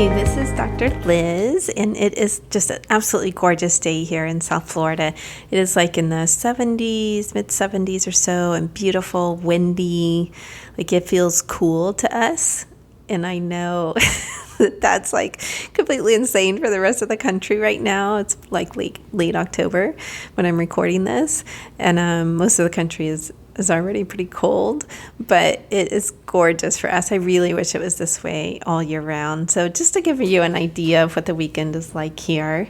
Hi, this is Dr. Liz, and it is just an absolutely gorgeous day here in South Florida. It is like in the 70s, mid 70s or so, and beautiful, windy. Like it feels cool to us. And I know that that's like completely insane for the rest of the country right now. It's like late October when I'm recording this, and most of the country is already pretty cold, but it is gorgeous for us. I really wish it was this way all year round. So just to give you an idea of what the weekend is like here,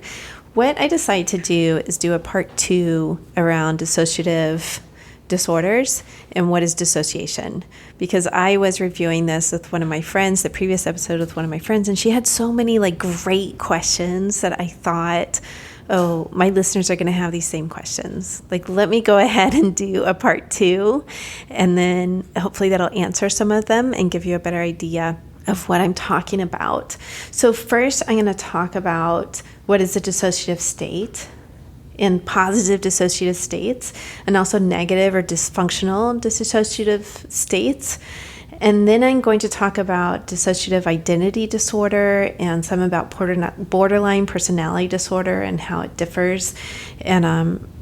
what I decided to do is do a part 2 around dissociative disorders and what is dissociation, because I was reviewing this with one of my friends, the previous episode with one of my friends, and she had so many like great questions that I thought, oh, my listeners are going to have these same questions. Like, let me go ahead and do a part 2, and then hopefully that'll answer some of them and give you a better idea of what I'm talking about. So first, I'm going to talk about what is a dissociative state and positive dissociative states, and also negative or dysfunctional dissociative states. And then I'm going to talk about dissociative identity disorder and some about borderline personality disorder and how it differs, and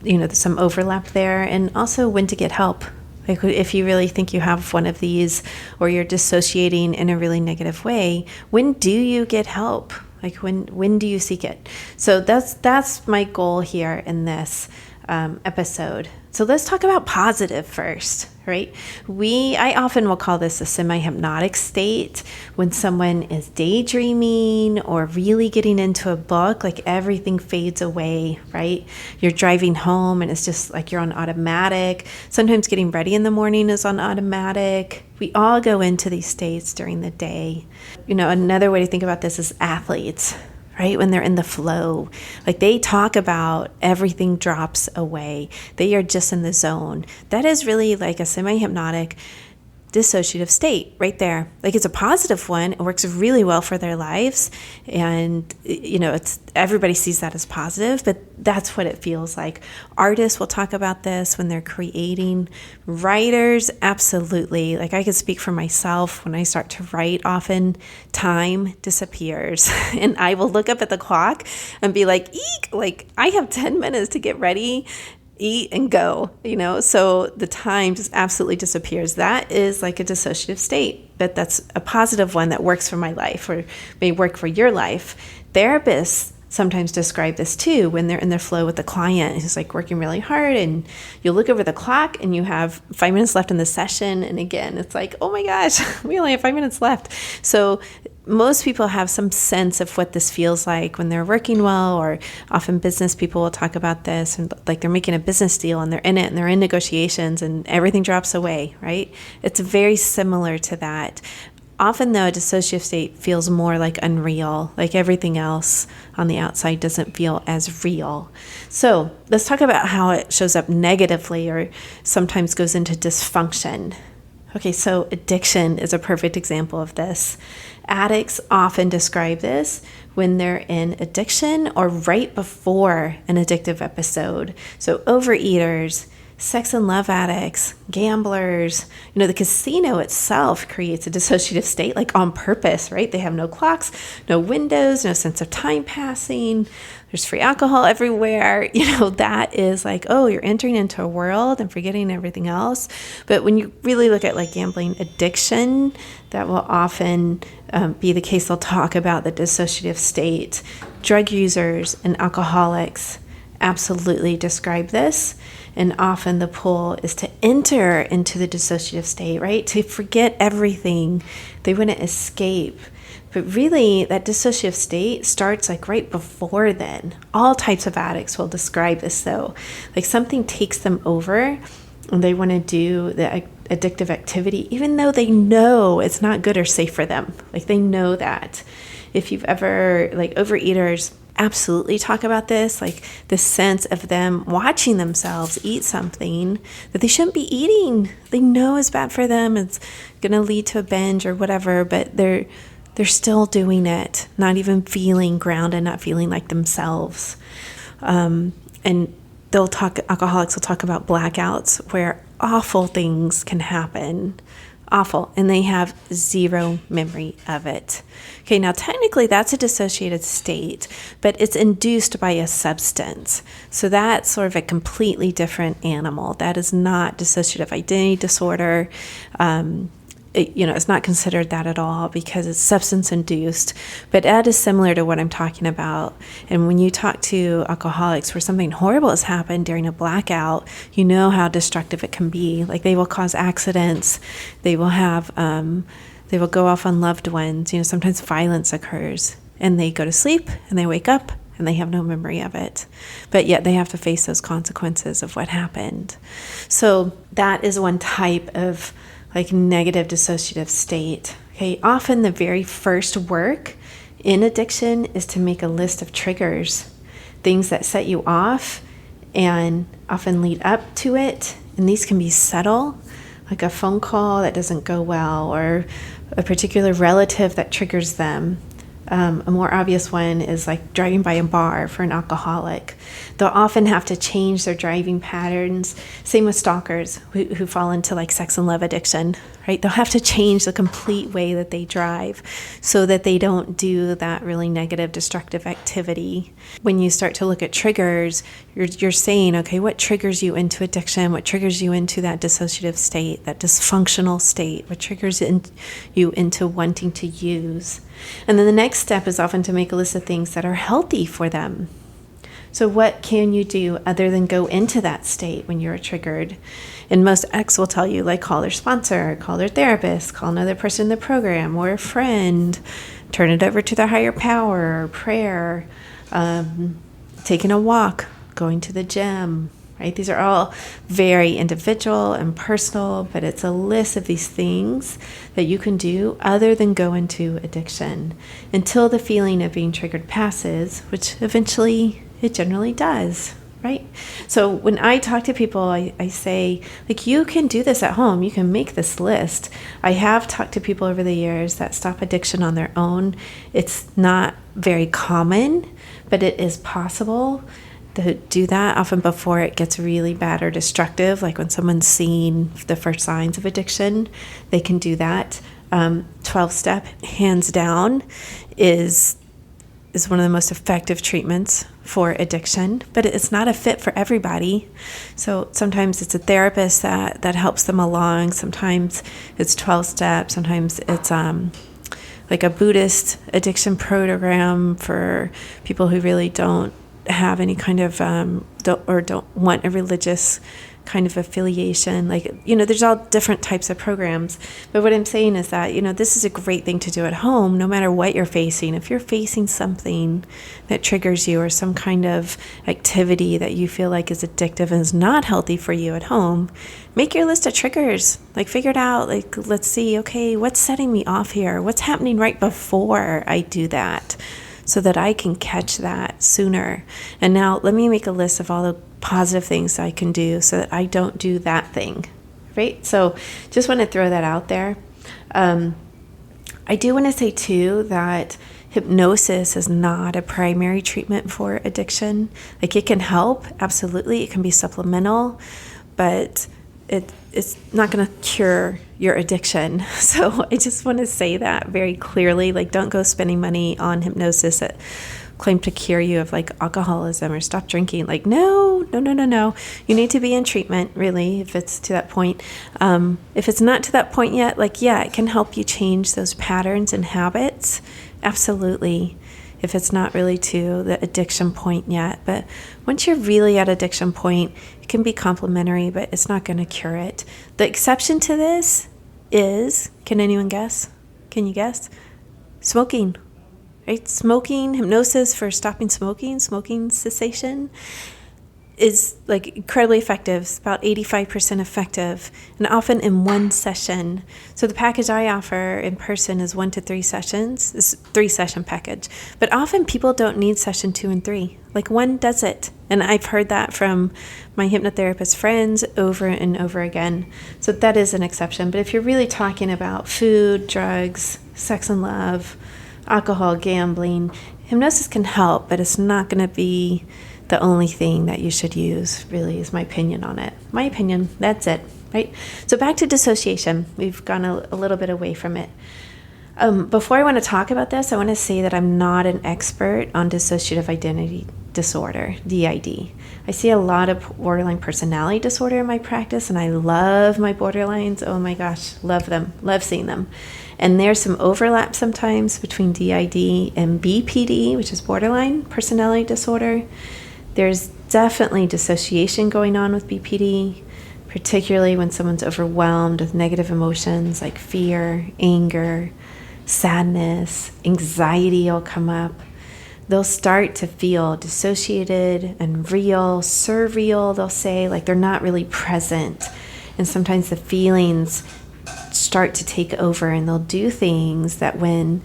there's some overlap there, and also when to get help. Like if you really think you have one of these or you're dissociating in a really negative way, when do you get help? Like when do you seek it? So that's my goal here in this episode. So let's talk about positive first, right? I often will call this a semi-hypnotic state, when someone is daydreaming or really getting into a book, like everything fades away, right? You're driving home and it's just like you're on automatic. Sometimes getting ready in the morning is on automatic. We all go into these states during the day. Another way to think about this is athletes, right? When they're in the flow, like they talk about everything drops away. They are just in the zone. That is really like a semi-hypnotic dissociative state right there. Like it's a positive one. It works really well for their lives. And, it's everybody sees that as positive, but that's what it feels like. Artists will talk about this when they're creating. Writers, absolutely. Like I could speak for myself. When I start to write, often time disappears and I will look up at the clock and be like, eek, like I have 10 minutes to get ready, eat and go, so the time just absolutely disappears. That is like a dissociative state, but that's a positive one that works for my life or may work for your life. Therapists sometimes describe this too, when they're in their flow with the client who's like working really hard, and you'll look over the clock and you have 5 minutes left in the session. And again, it's like, oh my gosh, we only have 5 minutes left. So most people have some sense of what this feels like when they're working well, or often business people will talk about this, and like they're making a business deal and they're in it and they're in negotiations and everything drops away, right? It's very similar to that. Often though, a dissociative state feels more like unreal, like everything else on the outside doesn't feel as real. So let's talk about how it shows up negatively or sometimes goes into dysfunction. Okay, so addiction is a perfect example of this. Addicts often describe this when they're in addiction or right before an addictive episode. So overeaters, sex and love addicts, gamblers, the casino itself creates a dissociative state, like on purpose, right? They have no clocks, no windows, no sense of time passing. There's free alcohol everywhere. That is like, oh, you're entering into a world and forgetting everything else. But when you really look at like gambling addiction, that will often be the case. They'll talk about the dissociative state. Drug users and alcoholics absolutely describe this. And often the pull is to enter into the dissociative state, right? To forget everything. They want to escape. But really, that dissociative state starts like right before then. All types of addicts will describe this though. Like something takes them over and they want to do the addictive activity, even though they know it's not good or safe for them. Like they know that. If you've ever, like overeaters, absolutely talk about this, like the sense of them watching themselves eat something that they shouldn't be eating. They know is bad for them. It's going to lead to a binge or whatever, but they're still doing it, not even feeling grounded, not feeling like themselves. And alcoholics will talk about blackouts where awful things can happen. Awful. And they have zero memory of it. Okay, now technically that's a dissociated state, but it's induced by a substance. So that's sort of a completely different animal. That is not dissociative identity disorder. It's not considered that at all because it's substance induced, but that is similar to what I'm talking about. And when you talk to alcoholics where something horrible has happened during a blackout, you know how destructive it can be. Like they will cause accidents. They will go off on loved ones. Sometimes violence occurs and they go to sleep and they wake up and they have no memory of it. But yet they have to face those consequences of what happened. So that is one type of negative dissociative state. Okay, often the very first work in addiction is to make a list of triggers, things that set you off and often lead up to it. And these can be subtle, like a phone call that doesn't go well or a particular relative that triggers them. A more obvious one is like driving by a bar for an alcoholic. They'll often have to change their driving patterns. Same with stalkers who fall into sex and love addiction, right? They'll have to change the complete way that they drive so that they don't do that really negative, destructive activity. When you start to look at triggers, you're saying, okay, what triggers you into addiction? What triggers you into that dissociative state, that dysfunctional state? What triggers you into wanting to use? And then the next step is often to make a list of things that are healthy for them. So what can you do other than go into that state when you're triggered? And most addicts will tell you, call their sponsor, call their therapist, call another person in the program or a friend, turn it over to their higher power, prayer, taking a walk, going to the gym, right? These are all very individual and personal, but it's a list of these things that you can do other than go into addiction until the feeling of being triggered passes, which eventually it generally does, right? So when I talk to people, I say, you can do this at home. You can make this list. I have talked to people over the years that stop addiction on their own. It's not very common, but it is possible to do that often before it gets really bad or destructive. Like when someone's seeing the first signs of addiction, they can do that. 12-step, hands down, is one of the most effective treatments for addiction, but it's not a fit for everybody. So sometimes it's a therapist that helps them along. Sometimes it's 12 steps. Sometimes it's like a Buddhist addiction program for people who really don't have any kind of don't want a religious kind of affiliation. There's all different types of programs. But what I'm saying is that, this is a great thing to do at home, no matter what you're facing. If you're facing something that triggers you or some kind of activity that you feel like is addictive and is not healthy for you at home, make your list of triggers. Figure it out. Let's see, okay, what's setting me off here? What's happening right before I do that? So that I can catch that sooner. And now let me make a list of all the positive things I can do so that I don't do that thing, right? So just want to throw that out there. I do want to say too that hypnosis is not a primary treatment for addiction. It can help, absolutely. It can be supplemental, but it's not going to cure your addiction. So I just want to say that very clearly. Don't go spending money on hypnosis that claim to cure you of alcoholism or stop drinking. No. You need to be in treatment, really, if it's to that point. If it's not to that point yet, it can help you change those patterns and habits. Absolutely. If it's not really to the addiction point yet. But once you're really at addiction point, it can be complementary, but it's not going to cure it. The exception to this is, can anyone guess? Can you guess? Smoking, right? Smoking, hypnosis for stopping smoking cessation is incredibly effective. It's about 85% effective, and often in one session. So the package I offer in person is 1 to 3 sessions. It's a 3-session package, but often people don't need session 2 and 3. One does it, and I've heard that from my hypnotherapist friends over and over again. So that is an exception. But if you're really talking about food, drugs, sex and love, alcohol, gambling, hypnosis can help, but it's not going to be the only thing that you should use, really, is my opinion on it. My opinion, that's it. right? So back to dissociation. We've gone a little bit away from it. Before I want to talk about this, I want to say that I'm not an expert on dissociative identity disorder, DID. I see a lot of borderline personality disorder in my practice, and I love my borderlines. Oh my gosh, love them, love seeing them. And there's some overlap sometimes between DID and BPD, which is borderline personality disorder. There's definitely dissociation going on with BPD, particularly when someone's overwhelmed with negative emotions like fear, anger, sadness, anxiety will come up. They'll start to feel dissociated and real, surreal, they'll say, like they're not really present. And sometimes the feelings start to take over, and they'll do things that when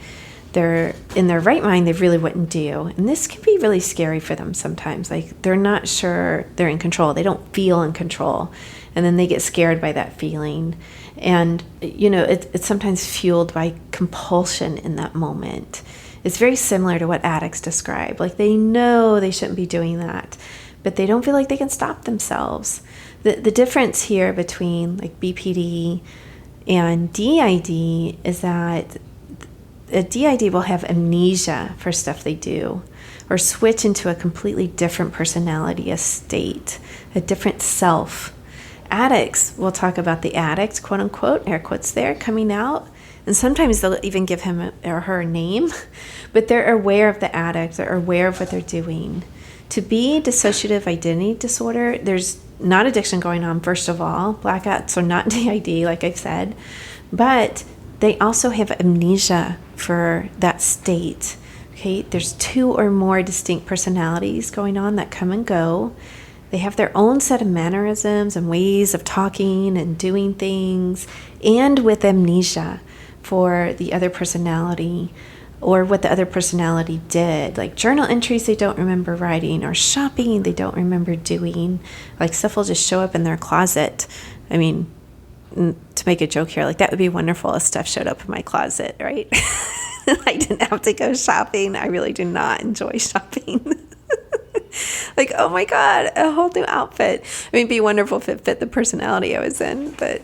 they're in their right mind, they really wouldn't do. And this can be really scary for them sometimes. Like they're not sure they're in control. They don't feel in control. And then they get scared by that feeling. And, it's sometimes fueled by compulsion in that moment. It's very similar to what addicts describe. Like they know they shouldn't be doing that, but they don't feel like they can stop themselves. The difference here between like BPD and DID is that a DID will have amnesia for stuff they do, or switch into a completely different personality, a state, a different self. Addicts, we'll talk about the addict, quote unquote, air quotes there, coming out. And sometimes they'll even give him or her a name, but they're aware of the addict, they're aware of what they're doing. To be dissociative identity disorder, there's not addiction going on, first of all. Blackouts are not DID, like I've said, but they also have amnesia for that state. Okay, there's 2 or more distinct personalities going on that come and go. They have their own set of mannerisms and ways of talking and doing things, and with amnesia for the other personality or what the other personality did. Like journal entries they don't remember writing, or shopping they don't remember doing. Like stuff will just show up in their closet. I mean, to make a joke here, like that would be wonderful if stuff showed up in my closet, right? I didn't have to go shopping. I really do not enjoy shopping. Like, oh my God, a whole new outfit. I mean, it'd be wonderful if it fit the personality I was in, but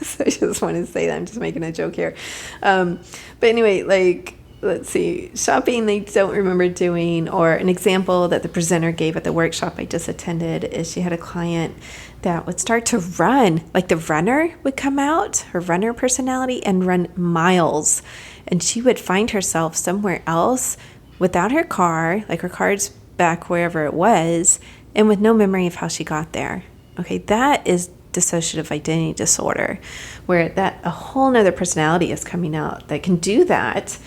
so I just want to say that. I'm just making a joke here. But anyway, like, let's see, shopping they don't remember doing, or an example that the presenter gave at the workshop I just attended is she had a client that would start to run, like the runner would come out, her runner personality, and run miles. And she would find herself somewhere else without her car, like her car's back wherever it was, and with no memory of how she got there. Okay, that is dissociative identity disorder, where that a whole nother personality is coming out that can do that,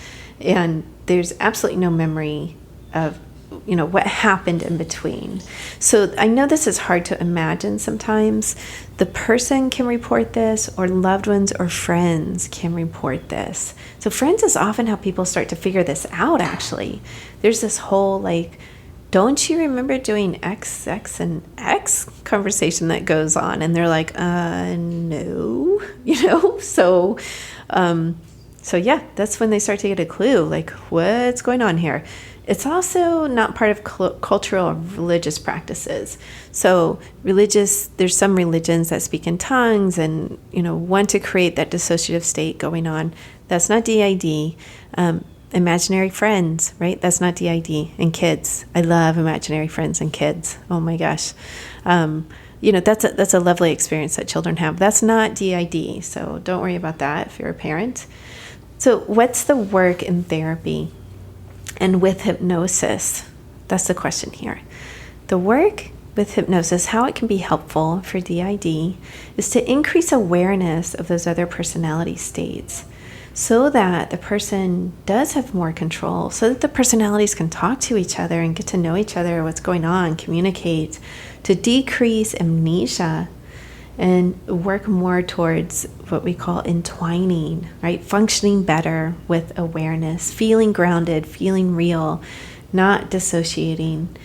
and there's absolutely no memory of what happened in between. So I know this is hard to imagine sometimes. The person can report this, or loved ones or friends can report this. So friends is often how people start to figure this out, actually. There's this whole like, don't you remember doing X, X, and X conversation that goes on? And they're like, no, So yeah, that's when they start to get a clue, like, what's going on here? It's also not part of cultural or religious practices. So there's some religions that speak in tongues and, want to create that dissociative state going on. That's not DID. Imaginary friends, right? That's not DID. And kids. I love imaginary friends and kids. Oh my gosh. That's a lovely experience that children have. That's not DID. So don't worry about that if you're a parent. So what's the work in therapy and with hypnosis? That's the question here. The work with hypnosis, how it can be helpful for DID, is to increase awareness of those other personality states, so that the person does have more control, so that the personalities can talk to each other and get to know each other, what's going on, communicate, to decrease amnesia and work more towards what we call entwining, right? Functioning better with awareness, feeling grounded, feeling real, not dissociating.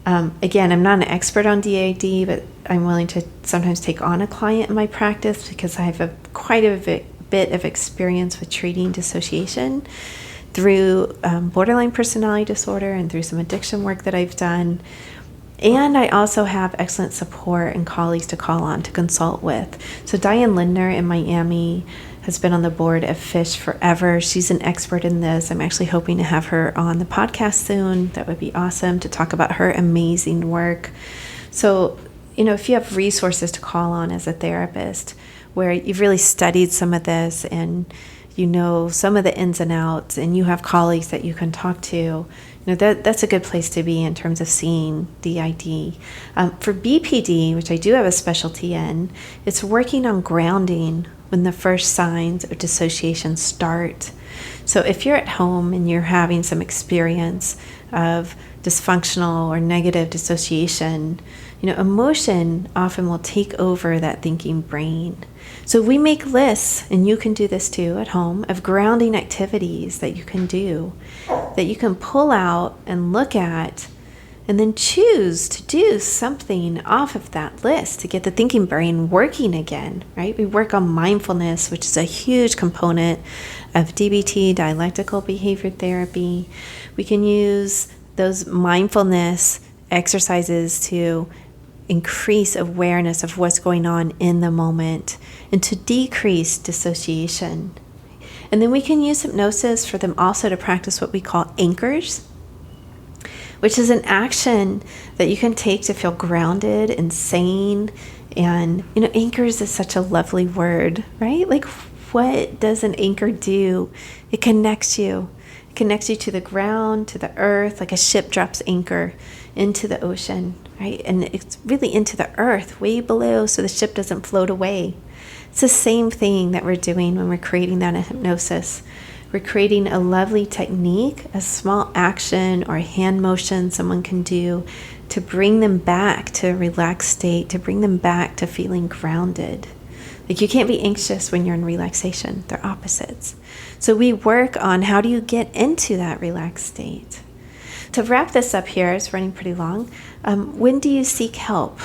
Again, I'm not an expert on DID, but I'm willing to sometimes take on a client in my practice because I have quite a bit of experience with treating dissociation through borderline personality disorder and through some addiction work that I've done. And I also have excellent support and colleagues to call on to consult with. So Diane Lindner in Miami has been on the board of FISH forever. She's an expert in this. I'm actually hoping to have her on the podcast soon. That would be awesome to talk about her amazing work. So, if you have resources to call on as a therapist where you've really studied some of this and you know some of the ins and outs and you have colleagues that you can talk to, that's a good place to be in terms of seeing DID. For BPD, which I do have a specialty in, it's working on grounding when the first signs of dissociation start. So if you're at home and you're having some experience of dysfunctional or negative dissociation, emotion often will take over that thinking brain. So we make lists, and you can do this too at home, of grounding activities that you can do, that you can pull out and look at, and then choose to do something off of that list to get the thinking brain working again, right? We work on mindfulness, which is a huge component of DBT, dialectical behavior therapy. We can use those mindfulness exercises to increase awareness of what's going on in the moment and to decrease dissociation. And then we can use hypnosis for them also to practice what we call anchors, which is an action that you can take to feel grounded and sane. And, anchors is such a lovely word, right? Like, what does an anchor do? It connects you. It connects you to the ground, to the earth, like a ship drops anchor into the ocean, right? And it's really into the earth, way below, so the ship doesn't float away. It's the same thing that we're doing when we're creating that in hypnosis. We're creating a lovely technique, a small action or a hand motion someone can do to bring them back to a relaxed state, to bring them back to feeling grounded. Like, you can't be anxious when you're in relaxation. They're opposites. So we work on how do you get into that relaxed state. To wrap this up here, it's running pretty long. When do you seek help?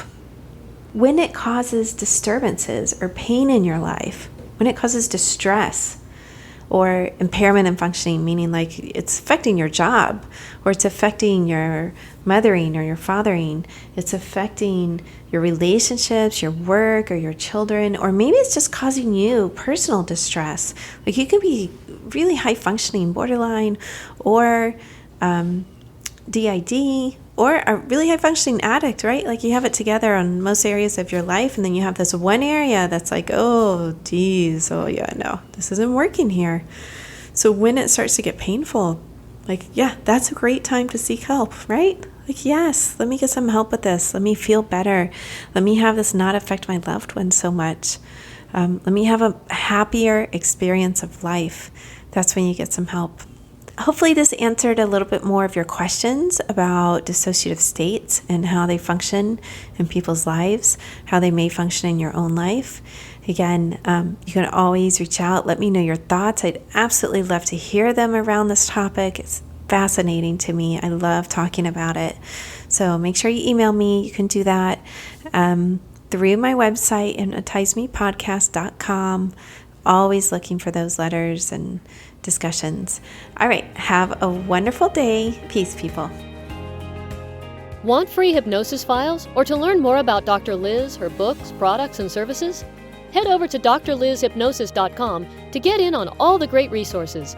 When it causes disturbances or pain in your life, when it causes distress or impairment in functioning, meaning like it's affecting your job or it's affecting your mothering or your fathering, it's affecting your relationships, your work, or your children, or maybe it's just causing you personal distress. Like, you can be really high functioning, borderline, or DID, or a really high functioning addict, right? Like, you have it together on most areas of your life, and then you have this one area that's like, oh geez, oh yeah, no, this isn't working here. So when it starts to get painful, like, yeah, that's a great time to seek help, right? Like, yes, let me get some help with this. Let me feel better. Let me have this not affect my loved ones so much. Let me have a happier experience of life. That's when you get some help. Hopefully this answered a little bit more of your questions about dissociative states and how they function in people's lives, how they may function in your own life. Again, you can always reach out. Let me know your thoughts. I'd absolutely love to hear them around this topic. It's fascinating to me. I love talking about it. So make sure you email me. You can do that through my website, hypnotisemepodcast.com. Always looking for those letters and discussions. All right. Have a wonderful day. Peace, people. Want free hypnosis files or to learn more about Dr. Liz, her books, products, and services? Head over to drlizhypnosis.com to get in on all the great resources.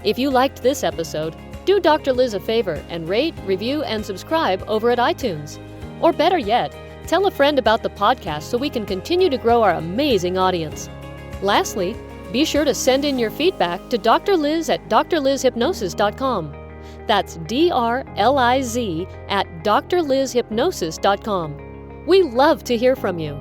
If you liked this episode, do Dr. Liz a favor and rate, review, and subscribe over at iTunes. Or better yet, tell a friend about the podcast so we can continue to grow our amazing audience. Lastly, be sure to send in your feedback to Dr. Liz at drlizhypnosis.com. That's DRLIZ at drlizhypnosis.com. We love to hear from you.